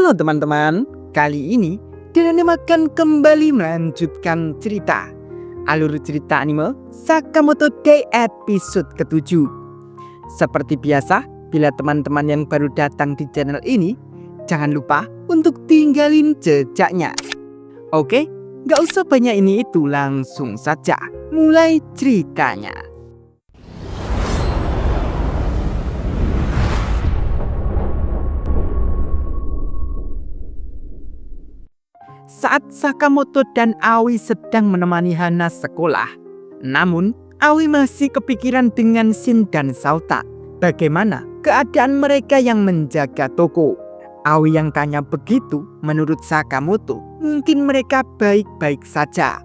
Halo teman-teman, kali ini Danone akan kembali melanjutkan cerita alur cerita anime Sakamoto Day episode ke-7. Seperti biasa, bila teman-teman yang baru datang di channel ini, jangan lupa untuk tinggalin jejaknya. Oke, gak usah banyak ini itu, langsung saja mulai ceritanya. Saat Sakamoto dan Aoi sedang menemani Hana sekolah, namun Aoi masih kepikiran dengan Shin dan Sauta. Bagaimana keadaan mereka yang menjaga toko? Aoi yang tanya begitu, menurut Sakamoto mungkin mereka baik-baik saja.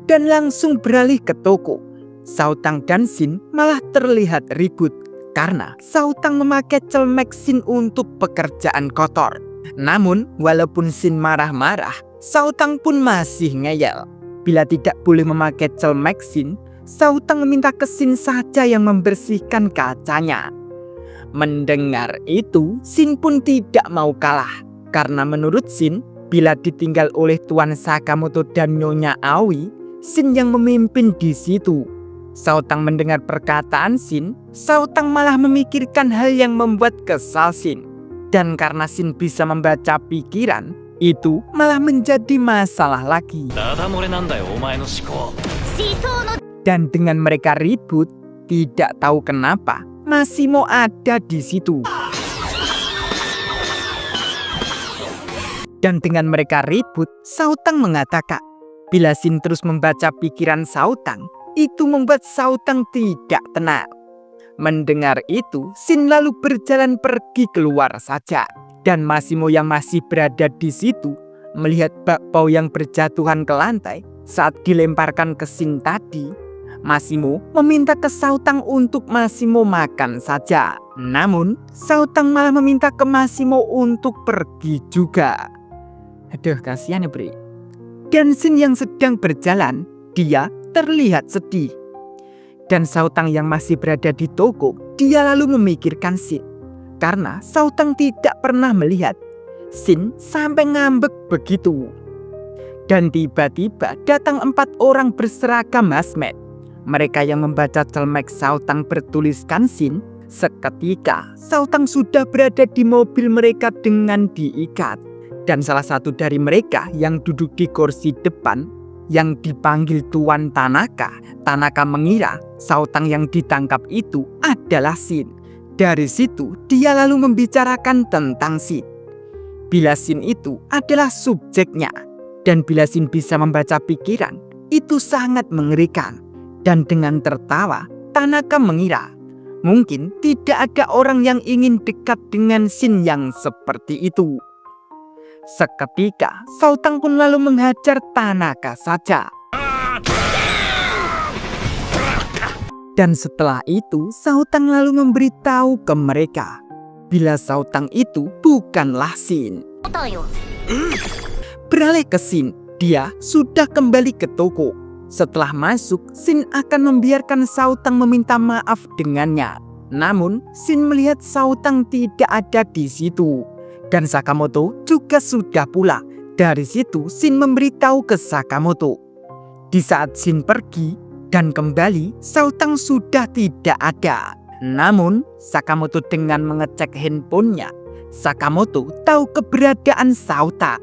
Dan langsung beralih ke toko. Sautang dan Shin malah terlihat ribut karena Sautang memakai celemek Shin untuk pekerjaan kotor. Namun walaupun Shin marah-marah, Sautang pun masih ngeyel. Bila tidak boleh memakai celemek Shin, Sautang meminta ke Shin saja yang membersihkan kacanya. Mendengar itu, Shin pun tidak mau kalah. Karena menurut Shin, bila ditinggal oleh Tuan Sakamoto dan Nyonya Aoi, Shin yang memimpin di situ. Sautang mendengar perkataan Shin, Sautang malah memikirkan hal yang membuat kesal Shin. Dan karena Shin bisa membaca pikiran, itu malah menjadi masalah lagi. Dan dengan mereka ribut, tidak tahu kenapa Masimo ada di situ. Dan dengan mereka ribut, Sautang mengatakan, bila Shin terus membaca pikiran Sautang, itu membuat Sautang tidak tenang. Mendengar itu, Shin lalu berjalan pergi keluar saja. Dan Masimo yang masih berada di situ melihat bakpao yang berjatuhan ke lantai saat dilemparkan ke Shin tadi. Masimo meminta ke Sautang untuk Masimo makan saja. Namun Sautang malah meminta ke Masimo untuk pergi juga. Aduh, kasihan ya Bre. Dan Shin yang sedang berjalan, dia terlihat sedih. Dan Sautang yang masih berada di toko, dia lalu memikirkan Shin. Karena Sautang tidak pernah melihat Shin sampai ngambek begitu. Dan tiba-tiba datang 4 orang berseragam hazmat. Mereka yang membaca celemek Sautang bertuliskan Shin. Seketika Sautang sudah berada di mobil mereka dengan diikat. Dan salah satu dari mereka yang duduk di kursi depan, yang dipanggil Tuan Tanaka, Tanaka mengira Sautang yang ditangkap itu adalah Shin. Dari situ, dia lalu membicarakan tentang Shin. Bila Shin itu adalah subjeknya, dan bila Shin bisa membaca pikiran, itu sangat mengerikan. Dan dengan tertawa, Tanaka mengira, mungkin tidak ada orang yang ingin dekat dengan Shin yang seperti itu. Seketika, Sautang pun lalu menghajar Tanaka saja. Dan setelah itu, Sautang lalu memberitahu ke mereka bila Sautang itu bukanlah Shin. Beralih ke Shin, dia sudah kembali ke toko. Setelah masuk, Shin akan membiarkan Sautang meminta maaf dengannya. Namun, Shin melihat Sautang tidak ada di situ. Dan Sakamoto juga sudah pula. Dari situ, Shin memberitahu ke Sakamoto. Di saat Shin pergi dan kembali, Sautang sudah tidak ada. Namun, Sakamoto dengan mengecek handphonenya, Sakamoto tahu keberadaan Sauta.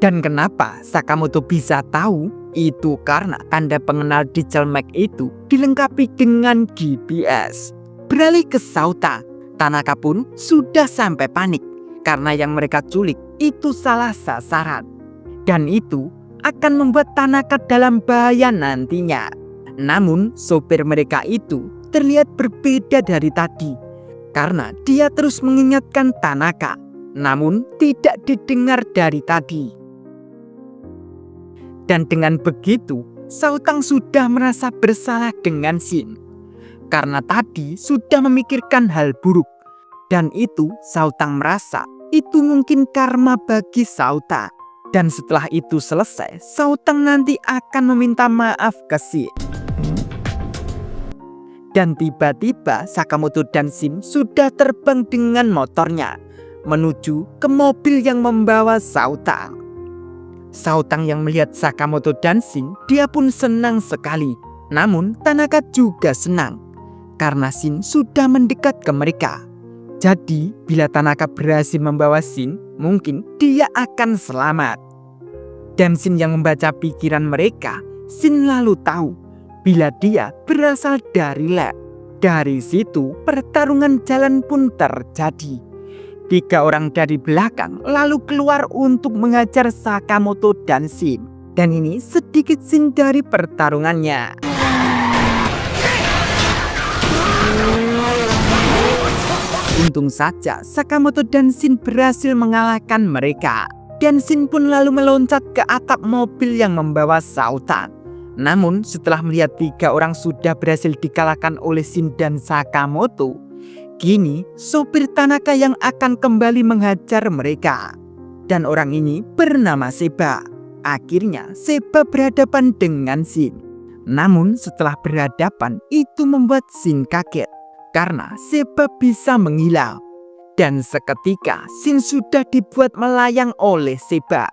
Dan kenapa Sakamoto bisa tahu? Itu karena tanda pengenal di celemek itu dilengkapi dengan GPS. Beralih ke Sauta, Tanaka pun sudah sampai panik karena yang mereka culik itu salah sasaran. Dan itu akan membuat Tanaka dalam bahaya nantinya. Namun sopir mereka itu terlihat berbeda dari tadi karena dia terus mengingatkan Tanaka, namun tidak didengar dari tadi. Dan dengan begitu, Sautang sudah merasa bersalah dengan Shin karena tadi sudah memikirkan hal buruk. Dan itu Sautang merasa itu mungkin karma bagi Sauta. Dan setelah itu selesai, Sautang nanti akan meminta maaf ke Shin. Dan tiba-tiba Sakamoto dan Shin sudah terbang dengan motornya. menuju ke mobil yang membawa Sautang. Sautang yang melihat Sakamoto dan Shin, dia pun senang sekali. Namun Tanaka juga senang karena Shin sudah mendekat ke mereka. Jadi bila Tanaka berhasil membawa Shin, mungkin dia akan selamat. Dan Shin yang membaca pikiran mereka, Shin lalu tahu bila dia berasal dari lab. Dari situ pertarungan jalan pun terjadi. 3 orang dari belakang lalu keluar untuk mengajar Sakamoto dan Shin. Dan ini sedikit scene dari pertarungannya. Untung saja Sakamoto dan Shin berhasil mengalahkan mereka. Dan Shin pun lalu meloncat ke atap mobil yang membawa Sautang. Namun setelah melihat 3 orang sudah berhasil dikalahkan oleh Shin dan Sakamoto, kini sopir Tanaka yang akan kembali menghajar mereka. Dan orang ini bernama Seba. Akhirnya Seba berhadapan dengan Shin. Namun setelah berhadapan itu membuat Shin kaget karena Seba bisa menghilang. Dan seketika Shin sudah dibuat melayang oleh Seba.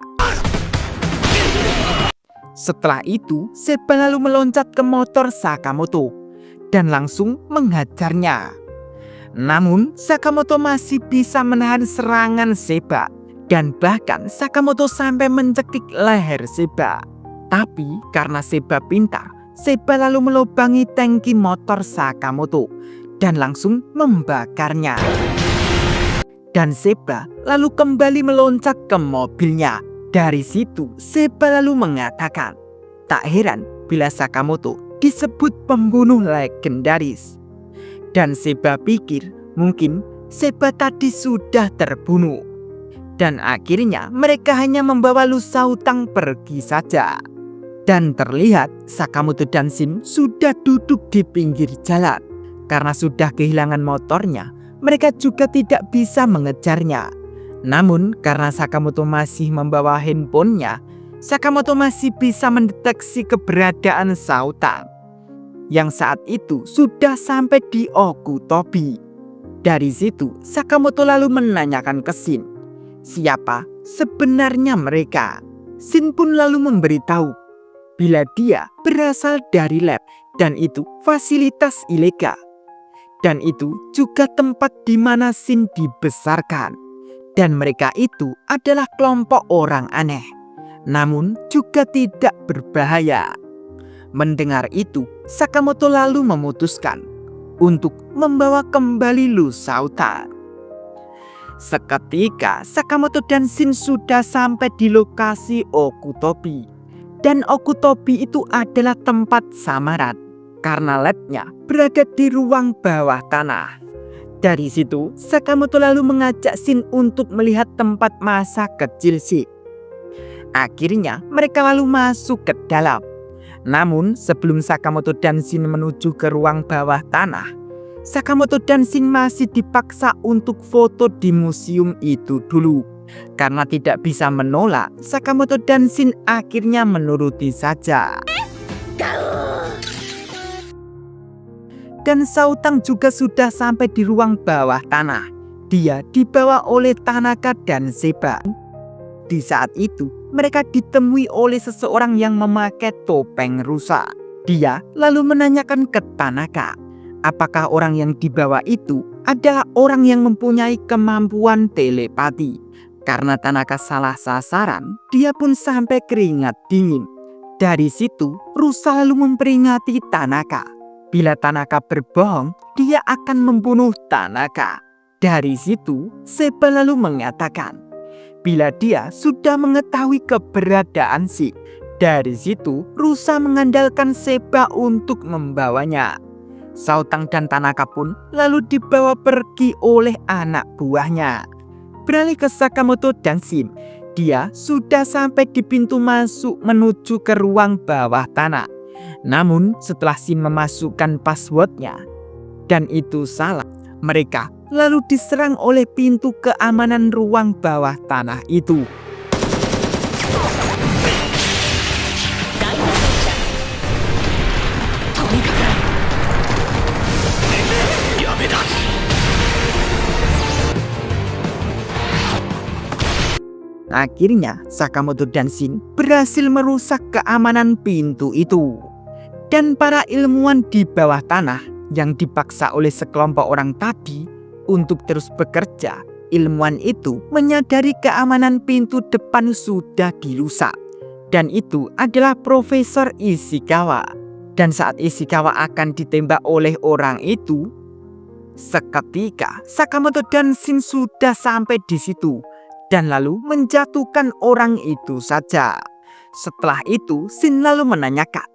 Setelah itu Seba lalu meloncat ke motor Sakamoto dan langsung menghajarnya. Namun Sakamoto masih bisa menahan serangan Seba. Dan bahkan Sakamoto sampai mencekik leher Seba. Tapi karena Seba pintar, Seba lalu melubangi tangki motor Sakamoto dan langsung membakarnya. Dan Seba lalu kembali meloncat ke mobilnya. Dari situ Seba lalu mengatakan, tak heran bila Sakamoto disebut pembunuh legendaris. Dan Seba pikir mungkin Seba tadi sudah terbunuh. Dan akhirnya mereka hanya membawa Lu Sautang pergi saja. Dan terlihat Sakamoto dan Shin sudah duduk di pinggir jalan. Karena sudah kehilangan motornya, mereka juga tidak bisa mengejarnya. Namun karena Sakamoto masih membawa handphonenya, Sakamoto masih bisa mendeteksi keberadaan Sautang yang saat itu sudah sampai di Okutobi. Dari situ Sakamoto lalu menanyakan ke Shin, siapa sebenarnya mereka. Shin pun lalu memberitahu bila dia berasal dari lab dan itu fasilitas ilegal. Dan itu juga tempat di mana Shin dibesarkan. Dan mereka itu adalah kelompok orang aneh, namun juga tidak berbahaya. Mendengar itu, Sakamoto lalu memutuskan untuk membawa kembali Lu Sautang. Seketika Sakamoto dan Shin sudah sampai di lokasi Okutobi. Dan Okutobi itu adalah tempat samaran karena labnya berada di ruang bawah tanah. Dari situ Sakamoto lalu mengajak Shin untuk melihat tempat masa kecil Shin. Akhirnya mereka lalu masuk ke dalam. Namun sebelum Sakamoto dan Shin menuju ke ruang bawah tanah, Sakamoto dan Shin masih dipaksa untuk foto di museum itu dulu. Karena tidak bisa menolak, Sakamoto dan Shin akhirnya menuruti saja. Dan Sautang juga sudah sampai di ruang bawah tanah. Dia dibawa oleh Tanaka dan Seba. Di saat itu mereka ditemui oleh seseorang yang memakai topeng rusa. Dia lalu menanyakan ke Tanaka, apakah orang yang dibawa itu adalah orang yang mempunyai kemampuan telepati. Karena Tanaka salah sasaran, dia pun sampai keringat dingin. Dari situ rusa lalu memperingati Tanaka. Bila Tanaka berbohong, dia akan membunuh Tanaka. Dari situ, Seba lalu mengatakan, bila dia sudah mengetahui keberadaan Shin. Dari situ, rusa mengandalkan Seba untuk membawanya. Sautang dan Tanaka pun lalu dibawa pergi oleh anak buahnya. Beralih ke Sakamoto dan Shin, dia sudah sampai di pintu masuk menuju ke ruang bawah tanah. Namun setelah Shin memasukkan passwordnya dan itu salah, mereka lalu diserang oleh pintu keamanan ruang bawah tanah itu. akhirnya Sakamoto dan Shin berhasil merusak keamanan pintu itu. Dan para ilmuwan di bawah tanah yang dipaksa oleh sekelompok orang tadi untuk terus bekerja, ilmuwan itu menyadari keamanan pintu depan sudah dirusak. Dan itu adalah Profesor Ishikawa. Dan saat Ishikawa akan ditembak oleh orang itu, seketika Sakamoto dan Shin sudah sampai di situ dan lalu menjatuhkan orang itu saja. Setelah itu Shin lalu menanyakan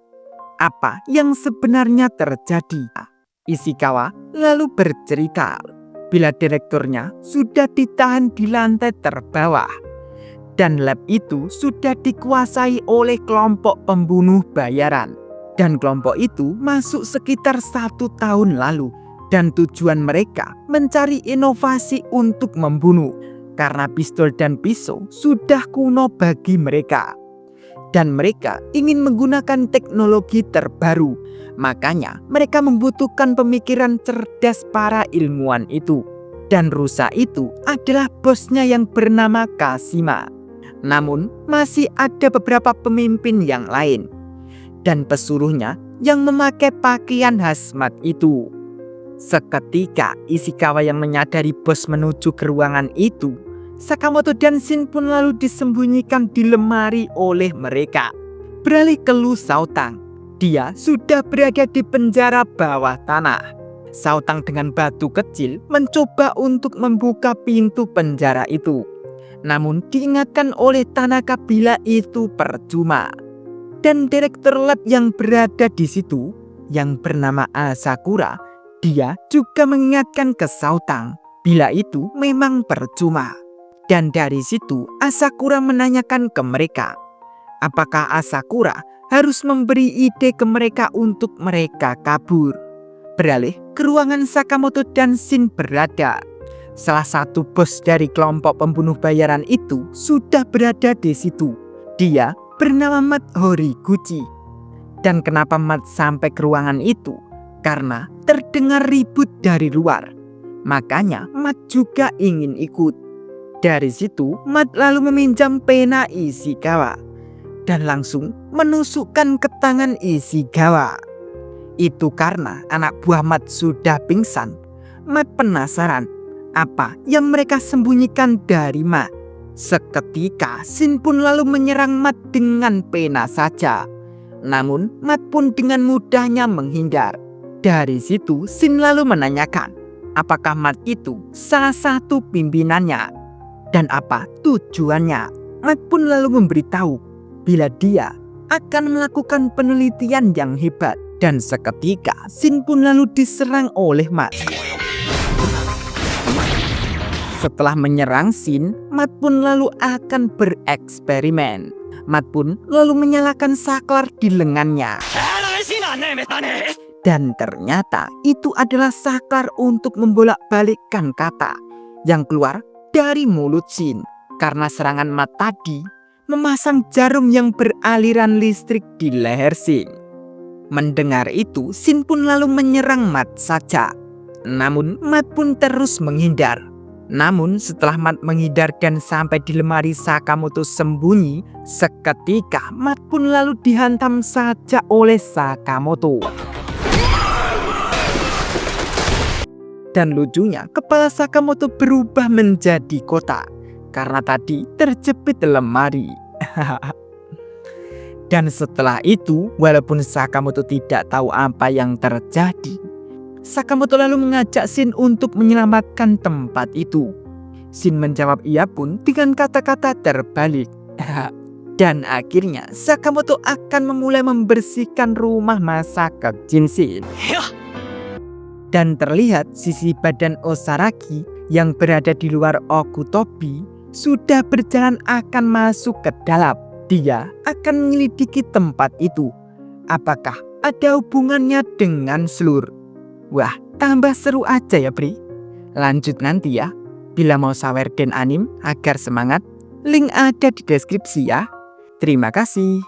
apa yang sebenarnya terjadi. Ishikawa lalu bercerita bila direkturnya sudah ditahan di lantai terbawah dan lab itu sudah dikuasai oleh kelompok pembunuh bayaran. Dan kelompok itu masuk sekitar 1 tahun lalu. Dan tujuan mereka mencari inovasi untuk membunuh. Karena pistol dan pisau sudah kuno bagi mereka. Dan mereka ingin menggunakan teknologi terbaru. Makanya mereka membutuhkan pemikiran cerdas para ilmuwan itu. Dan rusa itu adalah bosnya yang bernama Kashima. Namun masih ada beberapa pemimpin yang lain. Dan pesuruhnya yang memakai pakaian hazmat itu. Seketika Ishikawa yang menyadari bos menuju ke ruangan itu, Sakamoto dan Shin pun lalu disembunyikan di lemari oleh mereka. Beralih ke Lu Shaotang, dia sudah berada di penjara bawah tanah. Shaotang dengan batu kecil mencoba untuk membuka pintu penjara itu. Namun diingatkan oleh Tanaka bila itu percuma. Dan direktur lab yang berada di situ, yang bernama Asakura, dia juga mengingatkan ke Shaotang bila itu memang percuma. Dan dari situ Asakura menanyakan ke mereka, apakah Asakura harus memberi ide ke mereka untuk mereka kabur. Beralih ke ruangan Sakamoto dan Shin berada. Salah satu bos dari kelompok pembunuh bayaran itu sudah berada di situ. Dia bernama Mat Horiguchi. Dan kenapa Mat sampai ke ruangan itu? Karena terdengar ribut dari luar. Makanya Mat juga ingin ikut. Dari situ Mat lalu meminjam pena Ishikawa dan langsung menusukkan ke tangan Ishikawa. Itu karena anak buah Mat sudah pingsan. Mat penasaran apa yang mereka sembunyikan dari Mat. Seketika Shin pun lalu menyerang Mat dengan pena saja. Namun Mat pun dengan mudahnya menghindar. Dari situ Shin lalu menanyakan apakah Mat itu salah satu pimpinannya dan apa tujuannya. Mat pun lalu memberitahu bila dia akan melakukan penelitian yang hebat. Dan seketika Shin pun lalu diserang oleh Mat. Setelah menyerang Shin, Mat pun lalu akan bereksperimen. Mat pun lalu menyalakan saklar di lengannya. Dan ternyata itu adalah saklar untuk membolak-balikkan kata yang keluar dari mulut Shin. Karena serangan Mat tadi memasang jarum yang beraliran listrik di leher Shin. Mendengar itu, Shin pun lalu menyerang Mat saja. Namun Mat pun terus menghindar. Namun setelah Mat menghindarkan sampai di lemari Sakamoto sembunyi, seketika Mat pun lalu dihantam saja oleh Sakamoto. Dan lucunya kepala Sakamoto berubah menjadi kotak karena tadi terjepit lemari. Dan setelah itu, walaupun Sakamoto tidak tahu apa yang terjadi, Sakamoto lalu mengajak Shin untuk menyelamatkan tempat itu. Shin menjawab iya pun dengan kata-kata terbalik. Dan akhirnya Sakamoto akan memulai membersihkan rumah masa kecil Shin. Dan terlihat sisi badan Osaragi yang berada di luar Okutobi sudah berjalan akan masuk ke dalam. Dia akan menyelidiki tempat itu. Apakah ada hubungannya dengan Slur? Wah, tambah seru aja ya, Bri. Lanjut nanti ya. Bila mau sawer den anim agar semangat, link ada di deskripsi ya. Terima kasih.